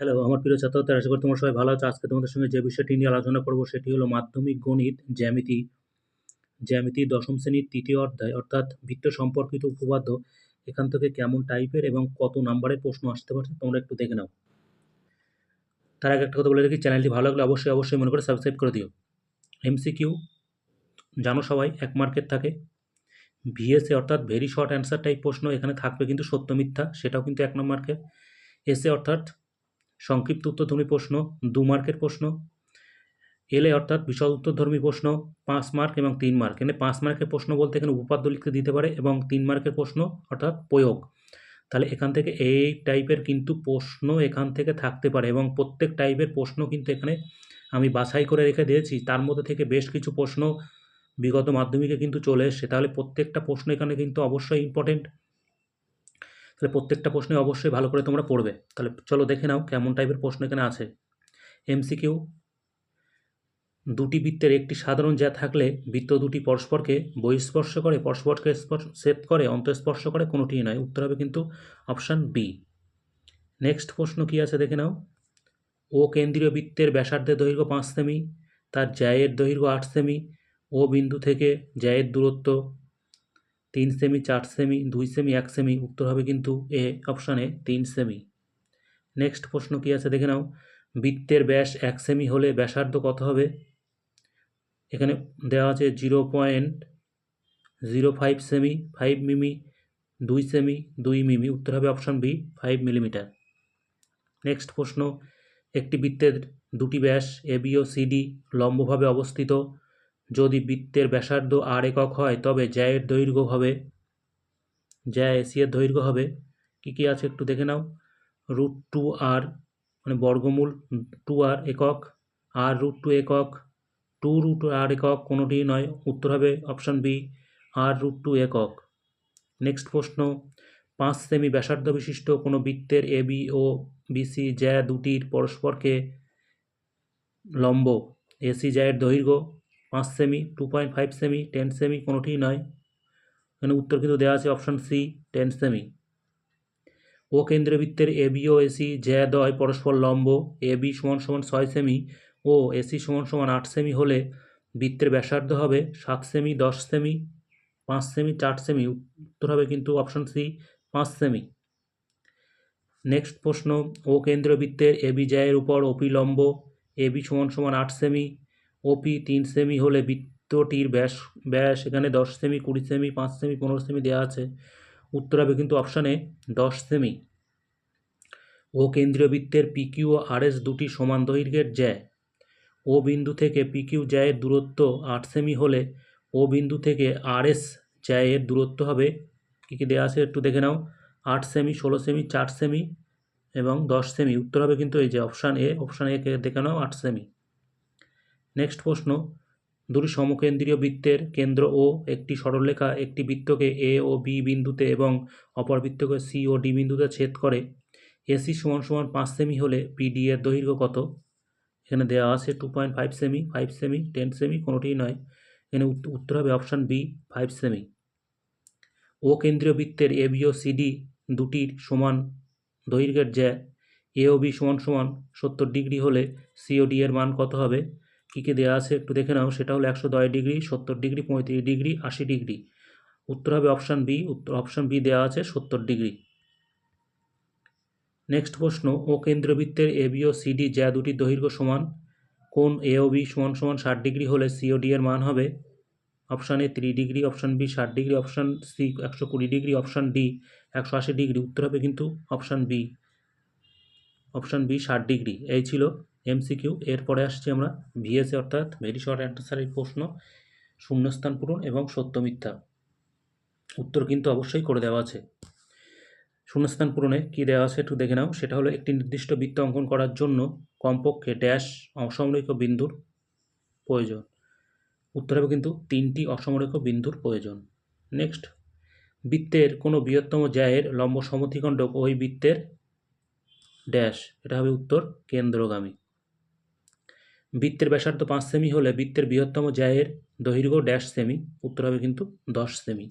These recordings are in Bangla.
হ্যালো, আমার প্রিয় ছাত্রছাত্রীরা, আশা করি তোমরা সবাই ভালো আছো। আজকে তোমাদের সঙ্গে যে বিষয়টি নিয়ে আলোচনা করব সেটি হলো মাধ্যমিক গণিত জ্যামিতি ১ম শ্রেণীর ৩য় অধ্যায় অর্থাৎ বৃত্ত সম্পর্কিত উপপাদ্য। এখান থেকে কেমন টাইপের এবং কত নাম্বারের প্রশ্ন আসতে পারে তোমরা একটু দেখে নাও। তার আগে একটা কথা বলে রাখি, চ্যানেলটি ভালো লাগলে অবশ্যই মনে করে সাবস্ক্রাইব করে দিও। এমসিকিউ জানো সবাই ১ মার্কের থাকে। ভিএসএ অর্থাৎ ভেরি শর্ট অ্যান্সার টাইপ প্রশ্ন এখানে থাকবে কিন্তু সত্য মিথ্যা, সেটাও কিন্তু ১ মার্কের। এসএ অর্থাৎ সংক্ষিপ্ত উত্তরধর্মী প্রশ্ন ২ মার্কের প্রশ্ন। এলএ অর্থাৎ বিশদ উত্তরধর্মী প্রশ্ন ৫ মার্ক এবং ৩ মার্ক। এখানে ৫ মার্কের প্রশ্ন বলতে এখানে উপপাদ্য লিখতে দিতে পারে এবং ৩ মার্কের প্রশ্ন অর্থাৎ প্রয়োগ। তাহলে এখান থেকে এই টাইপের কিন্তু প্রশ্ন এখান থেকে থাকতে পারে এবং প্রত্যেক টাইপের প্রশ্ন কিন্তু এখানে আমি বাছাই করে রেখে দিয়েছি। তার মধ্যে থেকে বেশ কিছু প্রশ্ন বিগত মাধ্যমিকে কিন্তু চলে এসছে। তাহলে প্রত্যেকটা প্রশ্ন এখানে কিন্তু অবশ্যই ইম্পর্টেন্ট। তাহলে প্রত্যেকটা প্রশ্নে অবশ্যই ভালো করে তোমরা পড়বে। তাহলে চলো দেখে নাও কেমন টাইপের প্রশ্ন এখানে আছে। এমসিকিউ, দুটি বৃত্তের একটি সাধারণ জ্যা থাকলে বৃত্ত দুটি পরস্পরকে বহিঃস্পর্শ করে, পরস্পরকে ছেদ করে, অন্তঃস্পর্শ করে, কোনোটিই নয়। উত্তর হবে কিন্তু অপশান বি। নেক্সট প্রশ্ন কি আছে দেখে নাও। ও কেন্দ্রীয় বৃত্তের ব্যাসার্ধের দৈর্ঘ্য ৫ সেমি, তার জ্যায়ের দৈর্ঘ্য ৮ সেমি, ও বিন্দু থেকে জ্যায়ের দূরত্ব ৩ সেমি, ৪ সেমি, ২ সেমি, ১ সেমি। উত্তর হবে কিন্তু এ অপশানে ৩ সেমি। নেক্সট প্রশ্ন কি আছে দেখে নাও। বৃত্তের ব্যাস ১ সেমি হলে ব্যাসার্ধ কত হবে? এখানে দেওয়া আছে 0.05 সেমি, 5 মিমি, 2 সেমি, 2 মিমি। উত্তর হবে অপশান বি 5 মিলিমিটার। নেক্সট প্রশ্ন, একটি বৃত্তের দুটি ব্যাস এ বি ও সিডি লম্বভাবে অবস্থিত। যদি বৃত্তের ব্যাসার্ধ আর একক হয় তবে জ্যায়ের দৈর্ঘ্য হবে, জ্যা এসি এর দৈর্ঘ্য হবে কি কি আছে একটু দেখে নাও। √2r মানে বর্গমূল 2r একক, r√2 একক, 2√r একক, কোনোটিই নয়। উত্তর হবে অপশান বি r√2 একক। নেক্সট প্রশ্ন, 5 সেমি ব্যাসার্ধ বিশিষ্ট কোনো বৃত্তের এ বি ও বিসি জ্যা দুটির পরস্পরকে লম্ব। এসি জ্যায়ের দৈর্ঘ্য 5 সেমি, 2.5 সেমি, 10 সেমি, কোনোটিই নয়। এখানে উত্তর কিন্তু দেওয়া আছে অপশান সি 10 সেমি। ও কেন্দ্রীয় বৃত্তের এ বি ও এসি জ্যা দ্বয় পরস্পর লম্ব। A B = 6 semi O AC = 8 semi হলে বৃত্তের ব্যাসার্ধ হবে 7 সেমি, 10 সেমি, 5 সেমি, 4 সেমি। উত্তর হবে কিন্তু অপশান সি 5 সেমি। নেক্সট প্রশ্ন, ও কেন্দ্রীয় বৃত্তের এ বি জ্যায়ের উপর ওপি লম্ব। A B = 8 semi, OP 3 semi হলে বৃত্তটির ব্যাস এখানে 10 সেমি, 20 সেমি, 5 সেমি, 15 সেমি দেওয়া আছে। উত্তর হবে কিন্তু অপশানে 10 সেমি। ও কেন্দ্রীয় বৃত্তের পিকিউ ও আরএস দুটি সমান দৈর্ঘ্যের জ্যা। ও বিন্দু থেকে পিকিউ জ্যায়ের দূরত্ব 8 সেমি হলে ও বিন্দু থেকে আরএস জ্যায়ের দূরত্ব হবে কী কী দেওয়া আছে একটু দেখে নাও। 8 সেমি, 16 সেমি, 4 সেমি এবং 10 সেমি। উত্তর হবে কিন্তু এই যে অপশান এ কে দেখে নাও 8 সেমি। নেক্সট প্রশ্ন, দুটি সমকেন্দ্রীয় বৃত্তের কেন্দ্র ও একটি সরলরেখা একটি বৃত্তকে এ ও বি বিন্দুতে এবং অপর বৃত্তকে সি ও ডি বিন্দুতে ছেদ করে। এসি = 5 সেমি হলে পিডি এর দৈর্ঘ্য কত? এখানে দেওয়া আছে 2.5 সেমি, 5 সেমি, 10 সেমি, কোনোটিই নয়। এখানে উত্তর হবে অপশান বি 5 সেমি। ও কেন্দ্রীয় বৃত্তের এ বি ও সিডি দুটির সমান দৈর্ঘ্যের জ্যা এ ও বি = 70 ডিগ্রি হলে সি ও ডি এর মান কত হবে? কী কী দেওয়া আছে একটু দেখে নাও। সেটা হলো 110 ডিগ্রি, 70 ডিগ্রি, 35 ডিগ্রি, 80 ডিগ্রি। উত্তর হবে অপশান বি। অপশান বি দেওয়া আছে 70 ডিগ্রি। নেক্সট প্রশ্ন, ও কেন্দ্রীয় বৃত্তের এ বি ও সিডি জ্যা দুটির দৈর্ঘ্য সমান। কোণ এ ও বি = 60 ডিগ্রি হলে সি ও ডি এর মান হবে option A 30 degree, option B 60 degree, option C 120 degree, option D 180 degree. উত্তর হবে কিন্তু অপশান বি 60 ডিগ্রি। এই ছিল এমসিকিউ। এরপরে আসছি আমরা ভিএসএ অর্থাৎ ভেরি শর্ট অ্যান্সারের প্রশ্ন, শূন্যস্থান পূরণ এবং সত্য মিথ্যা। উত্তর কিন্তু অবশ্যই করে দেওয়া আছে। শূন্যস্থান পূরণে কী দেওয়া আছে একটু দেখে নাও। সেটা হলো একটি নির্দিষ্ট বৃত্ত অঙ্কন করার জন্য কমপক্ষে ড্যাশ অসমরেখ বিন্দুর প্রয়োজন। উত্তর হবে কিন্তু 3টি অসমরেখ বিন্দুর প্রয়োজন। নেক্সট, বৃত্তের কোনো বৃহত্তম জ্যায়ের লম্ব সমদ্বিখণ্ডক ওই বৃত্তের ড্যাশ। এটা হবে উত্তর কেন্দ্রগামী। বৃত্তের ব্যাসার্ধ 5 সেমি হলে বৃত্তের বৃহত্তম জ্যায়ের দৈর্ঘ্য ড্যাশ সেমি। উত্তর হবে কিন্তু 10 সেমি।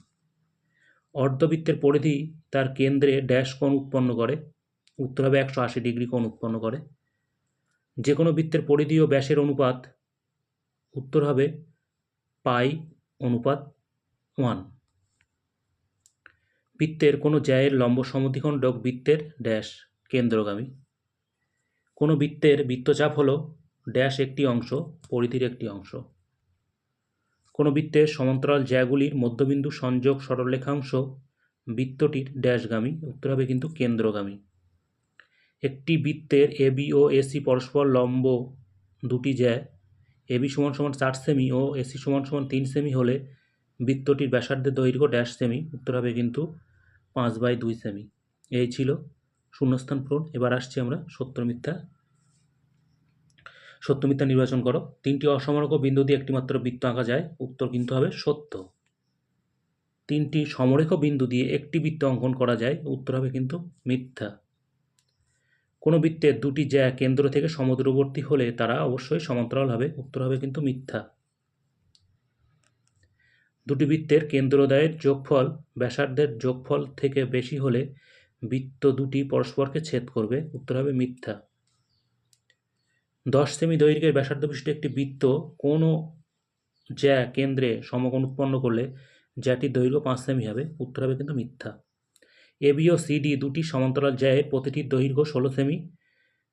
অর্ধবৃত্তের পরিধি তার কেন্দ্রে ড্যাশ কোণ উৎপন্ন করে। উত্তর হবে 180 ডিগ্রি কোণ উৎপন্ন করে। যে কোনো বৃত্তের পরিধি ও ব্যাসের অনুপাত, উত্তর হবে π/1। বৃত্তের কোনো জ্যায়ের লম্ব সমদ্বিখণ্ডক বৃত্তের ড্যাশ কেন্দ্রগামী। কোনো বৃত্তের বৃত্তচাপ হল ড্যাশ একটি অংশ পরিধির একটি অংশ। কোনো বৃত্তের সমান্তরাল জ্যাগুলির মধ্যবিন্দু সংযোগ সরলরেখাংশ বৃত্তটির ড্যাশগামী, উত্তর হবে কিন্তু কেন্দ্রগামী। একটি বৃত্তের এবি ও এসি পরস্পর লম্ব দুটি জ্যা এবি = 4 সেমি ও এসি = 3 সেমি হলে বৃত্তটির ব্যাসার্ধের দৈর্ঘ্য ড্যাশ সেমি, উত্তর হবে কিন্তু 5/2 সেমি। এই ছিল শূন্যস্থান পূরণ। এবার আসছি আমরা সত্য মিথ্যা। সত্য মিথ্যা নির্বাচন করো। 3টি অসমরেখ বিন্দু দিয়ে একটিমাত্র বৃত্ত আঁকা যায়, উত্তর কিন্তু হবে সত্য। 3টি সমরেখ বিন্দু দিয়ে একটি বৃত্ত অঙ্কন করা যায়, উত্তর হবে কিন্তু মিথ্যা। কোনো বৃত্তের দুটি জ্যা কেন্দ্র থেকে সমদূরবর্তী হলে তারা অবশ্যই সমান্তরাল হবে, উত্তর হবে কিন্তু মিথ্যা। দুটি বৃত্তের কেন্দ্রদ্বয়ের যোগফল ব্যাসার্ধের যোগফল থেকে বেশি হলে বৃত্ত দুটি পরস্পরকে ছেদ করবে, উত্তর হবে মিথ্যা। 10 সেমি দৈর্ঘ্যের ব্যাসার্ধ বিশিষ্ট একটি বৃত্ত কোনো জ্যা কেন্দ্রে সমকোণ উৎপন্ন করলে জ্যাটির দৈর্ঘ্য 5 সেমি হবে, উত্তর হবে কিন্তু মিথ্যা। এবি ও সিডি দুটি সমান্তরাল জ্যায়ের প্রতিটির দৈর্ঘ্য 16 সেমি।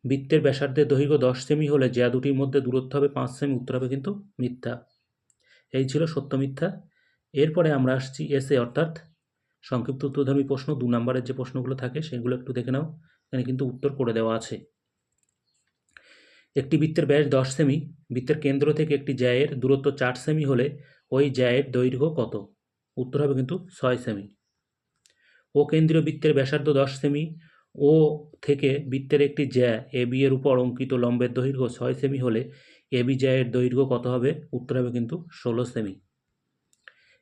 বৃত্তের ব্যাসার্ধের দৈর্ঘ্য 10 সেমি হলে জ্যা দুটির মধ্যে দূরত্ব হবে 5 সেমি, উত্তর হবে কিন্তু মিথ্যা। এই ছিল সত্য মিথ্যা। এরপরে আমরা আসছি এসে, অর্থাৎ সংক্ষিপ্ত উত্তরধর্মী প্রশ্ন। 2 নম্বরের যে প্রশ্নগুলো থাকে সেগুলো একটু দেখে নাও, এখানে কিন্তু উত্তর করে দেওয়া আছে। একটি বৃত্তের ব্যাস 10 সেমি, বৃত্তের কেন্দ্র থেকে একটি জ্যায়ের দূরত্ব 4 সেমি হলে ওই জ্যায়ের দৈর্ঘ্য কত, উত্তর হবে কিন্তু 6 সেমি। ও কেন্দ্রীয় বৃত্তের ব্যাসার্ধ 10 সেমি ও থেকে বৃত্তের একটি জ্যা এবি এর উপর অঙ্কিত লম্বের দৈর্ঘ্য 6 সেমি হলে এবি জ্যায়ের দৈর্ঘ্য কত হবে, উত্তর হবে কিন্তু 16 সেমি।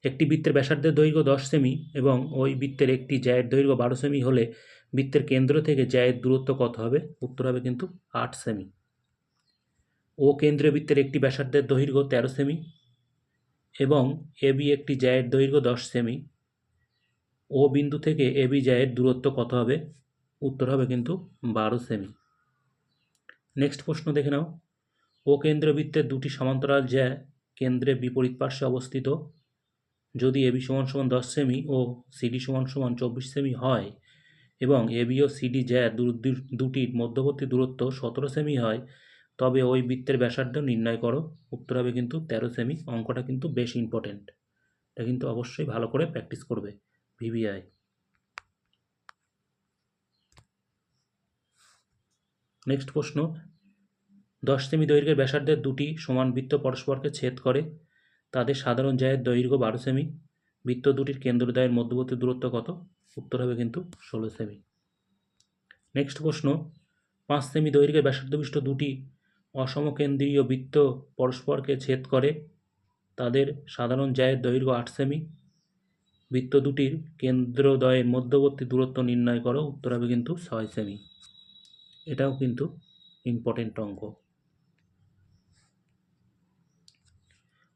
একটি বৃত্তের ব্যাসার্ধের দৈর্ঘ্য 10 সেমি এবং ওই বৃত্তের একটি জ্যায়ের দৈর্ঘ্য 12 সেমি হলে বৃত্তের কেন্দ্র থেকে জ্যায়ের দূরত্ব কত হবে, উত্তর হবে কিন্তু 8 সেমি। ও কেন্দ্রীয় বৃত্তের একটি ব্যাসার্ধের দৈর্ঘ্য 13 সেমি এবং এবি একটি জ্যায়ের দৈর্ঘ্য 10 সেমি। ও বিন্দু থেকে এবি জ্যায়ের দূরত্ব কত হবে, উত্তর হবে কিন্তু 12 সেমি। নেক্সট প্রশ্ন দেখে নাও। ও কেন্দ্রীয় বৃত্তের দুটি সমান্তরাল জ্যা কেন্দ্রে বিপরীত পার্শ্বে অবস্থিত যদি এবি = 10 সেমি ও সিডি = 24 সেমি হয় এবং এবি ও সিডি জ্যা দুটির মধ্যবর্তী দূরত্ব 17 সেমি হয়, তবে ওই বৃত্তের ব্যাসার্ধ নির্ণয় করো, উত্তর হবে কিন্তু 13 সেমি। অঙ্কটা কিন্তু বেশ ইম্পর্টেন্ট, এটা কিন্তু অবশ্যই ভালো করে প্র্যাকটিস করবে ভিভিআই। নেক্সট প্রশ্ন। 10 সেমি দৈর্ঘ্যের ব্যাসার্ধের দুটি সমান বৃত্ত পরস্পরকে ছেদ করে, তাদের সাধারণ জ্যায়ের দৈর্ঘ্য 12 সেমি। বৃত্ত দুটির কেন্দ্রদ্বয়ের মধ্যবর্তী দূরত্ব কত, উত্তর হবে কিন্তু 16 সেমি। নেক্সট প্রশ্ন। 5 সেমি দৈর্ঘ্যের ব্যাসার্ধ বিশিষ্ট দুটি অসমকেন্দ্রীয় বৃত্ত পরস্পরকে ছেদ করে, তাদের সাধারণ জ্যায়ের দৈর্ঘ্য 8 সেমি। বৃত্ত দুটির কেন্দ্রদ্বয়ের মধ্যবর্তী দূরত্ব নির্ণয় করো, উত্তর হবে কিন্তু 6 সেমি। এটাও কিন্তু ইম্পর্টেন্ট অঙ্ক।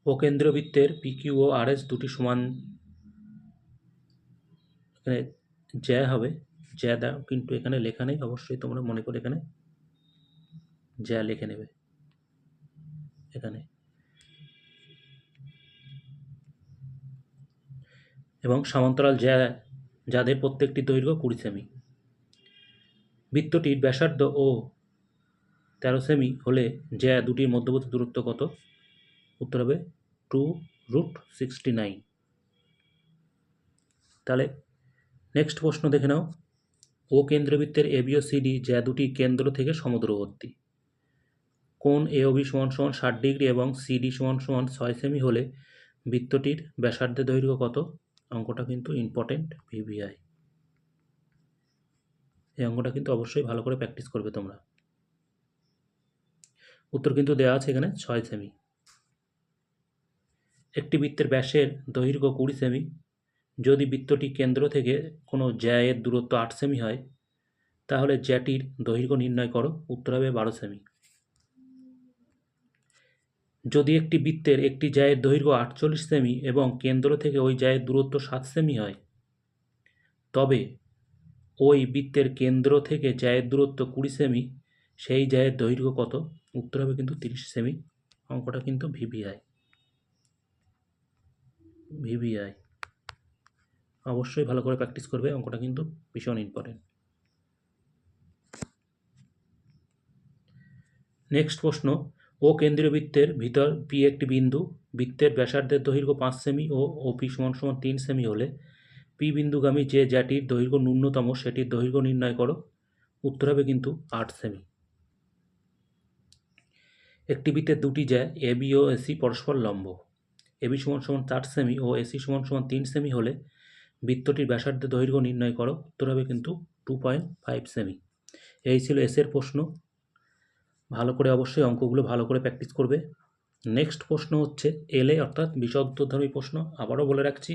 ও কেন্দ্রীয় বৃত্তের পিকিউ ও আরএস দুটি সমান জ্যা হবে, জ্যা দাও কিন্তু এখানে লেখা নেই, অবশ্যই তোমরা মনে করে এখানে জ্যা লিখে নেবে এখানে। এবং সমান্তরাল জ্যা যাদের প্রত্যেকটি দৈর্ঘ্য 20 সেমি। বৃত্তটির ব্যাসার্ধ ও 13 সেমি হলে জ্যা দুটির মধ্যবর্তী দূরত্ব কত, উত্তর হবে 2√69। তাহলে নেক্সট প্রশ্ন দেখে নাও। ও কেন্দ্রবৃত্তের এবি ও সিডি জ্যা দুটি কেন্দ্র থেকে সমদূরবর্তী। কোণ এওবি = 60 ডিগ্রি এবং সিডি = 6 সেমি হলে বৃত্তটির ব্যাসার্ধের দৈর্ঘ্য কত, অঙ্কটা কিন্তু ইম্পর্টেন্ট ভিভিআই। এই অঙ্কটা কিন্তু অবশ্যই ভালো করে প্র্যাকটিস করবে তোমরা। উত্তর কিন্তু দেওয়া আছে এখানে 6 সেমি। একটি বৃত্তের ব্যাসের দৈর্ঘ্য 20 সেমি যদি বৃত্তটি কেন্দ্র থেকে কোনো জ্যায়ের দূরত্ব 8 সেমি হয়, তাহলে জ্যাটির দৈর্ঘ্য নির্ণয় করো, উত্তর হবে 12 সেমি। যদি একটি বৃত্তের একটি জ্যায়ের দৈর্ঘ্য 48 সেমি এবং কেন্দ্র থেকে ওই জ্যায়ের দূরত্ব 7 সেমি হয়, তবে ওই বৃত্তের কেন্দ্র থেকে জ্যায়ের দূরত্ব 20 সেমি, সেই জ্যায়ের দৈর্ঘ্য কত? উত্তর হবে কিন্তু 30 সেমি। অঙ্কটা কিন্তু ভিভিআই অবশ্যই ভালো করে প্র্যাকটিস করবে, অঙ্কটা কিন্তু ভীষণ ইম্পর্টেন্ট। নেক্সট প্রশ্ন, ও কেন্দ্রীয় বৃত্তের ভিতর পি একটি বিন্দু, বৃত্তের ব্যাসার্ধের দৈর্ঘ্য 5 সেমি ও OP = 3 সেমি হলে পি বিন্দুগামী যে জ্যাটির দৈর্ঘ্য ন্যূনতম সেটির দৈর্ঘ্য নির্ণয় করো। উত্তর হবে কিন্তু 8 সেমি। একটি বৃত্তের দুটি জ্যা এবি ও এসি পরস্পর লম্ব, এবি = 4 সেমি ও এসি = 3 সেমি হলে বৃত্তটির ব্যাসার্ধের দৈর্ঘ্য নির্ণয় করো। উত্তর হবে কিন্তু 2.5 সেমি। এই ছিল এসের প্রশ্ন। ভালো করে অবশ্যই অঙ্কগুলো ভালো করে প্র্যাকটিস করবে। নেক্সট প্রশ্ন হচ্ছে এলএ অর্থাৎ বিশদ উত্তরধর্মী প্রশ্ন। আবারও বলে রাখছি,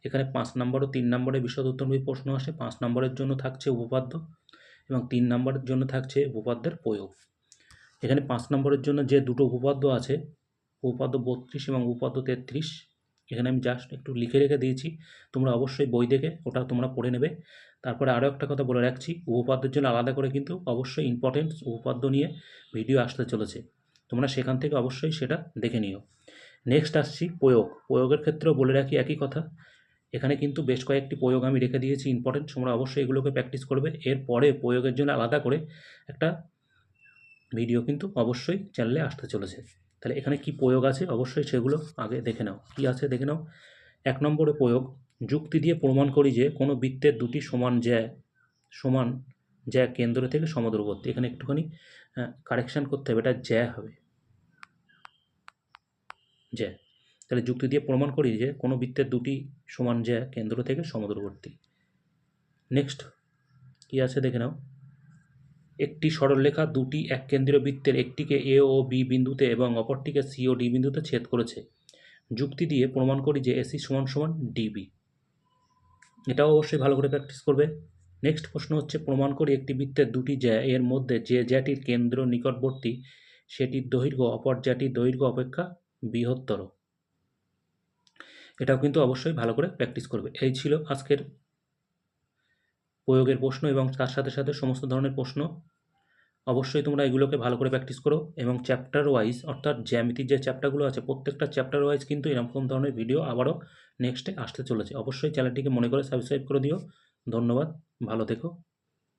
এখানে 5 নম্বর ও 3 নম্বরে বিশদ উত্তরধর্মী প্রশ্ন আসে। 5 নম্বরের জন্য থাকছে উপপাদ্য এবং 3 নম্বরের জন্য থাকছে উপপাদ্যের প্রয়োগ। এখানে 5 নম্বরের জন্য যে দুটো উপপাদ্য আছে, উপপাদ্য 32 এবং উপপাদ্য 33, এখানে আমি জাস্ট একটু লিখে রেখে দিয়েছি, তোমরা অবশ্যই বই দেখে ওটা তোমরা পড়ে নেবে। তারপরে আরও একটা কথা বলে রাখছি, উপপাদ্যের জন্য আলাদা করে কিন্তু অবশ্যই ইম্পর্টেন্ট উপপাদ্য নিয়ে ভিডিও আসতে চলেছে, তোমরা সেখান থেকে অবশ্যই সেটা দেখে নিও। নেক্সট আসছি প্রয়োগের ক্ষেত্রেও বলে রাখি একই কথা। এখানে কিন্তু বেশ কয়েকটি প্রয়োগ আমি রেখে দিয়েছি ইম্পর্টেন্ট, তোমরা অবশ্যই এগুলোকে প্র্যাকটিস করবে। এরপরে প্রয়োগের জন্য আলাদা করে একটা ভিডিও কিন্তু অবশ্যই চ্যানেলে আসতে চলেছে। তাহলে এখানে কি প্রয়োগ আছে অবশ্যই সেগুলো আগে দেখে নাও। কি আছে দেখে নাও। 1 নম্বরে প্রয়োগ, যুক্তি দিয়ে প্রমাণ করি যে কোনো বৃত্তের দুটি সমান জ্যা কেন্দ্র থেকে সমদূরবর্তী। এখানে একটুখানি কারেকশান করতে হবে, এটা জ্যা হবে, জ্যা। তাহলে যুক্তি দিয়ে প্রমাণ করি যে কোনো বৃত্তের দুটি সমান জ্যা কেন্দ্র থেকে সমদূরবর্তী। নেক্সট কি আছে দেখে নাও। একটি সরলরেখা দুটি এককেন্দ্রীয় বৃত্তের একটিকে এ ও বি বিন্দুতে এবং অপরটিকে সি ও ডি বিন্দুতে ছেদ করেছে। যুক্তি দিয়ে প্রমাণ করি যে এসি = ডিবি। এটাও অবশ্যই ভালো করে প্র্যাকটিস করবে। নেক্সট প্রশ্ন হচ্ছে, প্রমাণ করি একটি বৃত্তের দুটি জ্যা এর মধ্যে যে জ্যাটির কেন্দ্র নিকটবর্তী সেটির দৈর্ঘ্য অপর জ্যাটির দৈর্ঘ্য অপেক্ষা বৃহত্তর। এটাও কিন্তু অবশ্যই ভালো করে প্র্যাকটিস করবে। এই ছিল আজকের প্রয়োগের প্রশ্ন এবং তার সাথে সাথে সমস্ত ধরনের প্রশ্ন। অবশ্যই তোমরা এগুলোকে ভালো করে প্র্যাকটিস করো এবং চ্যাপ্টার ওয়াইজ অর্থাৎ জ্যামিতির যে চ্যাপ্টারগুলো আছে প্রত্যেকটা চ্যাপ্টার ওয়াইজ কিন্তু এরকম ধরনের ভিডিও আবারও নেক্সটে আসতে চলেছে। অবশ্যই চ্যানেলটিকে মনে করে সাবস্ক্রাইব করে দিও। ধন্যবাদ, ভালো থেকো।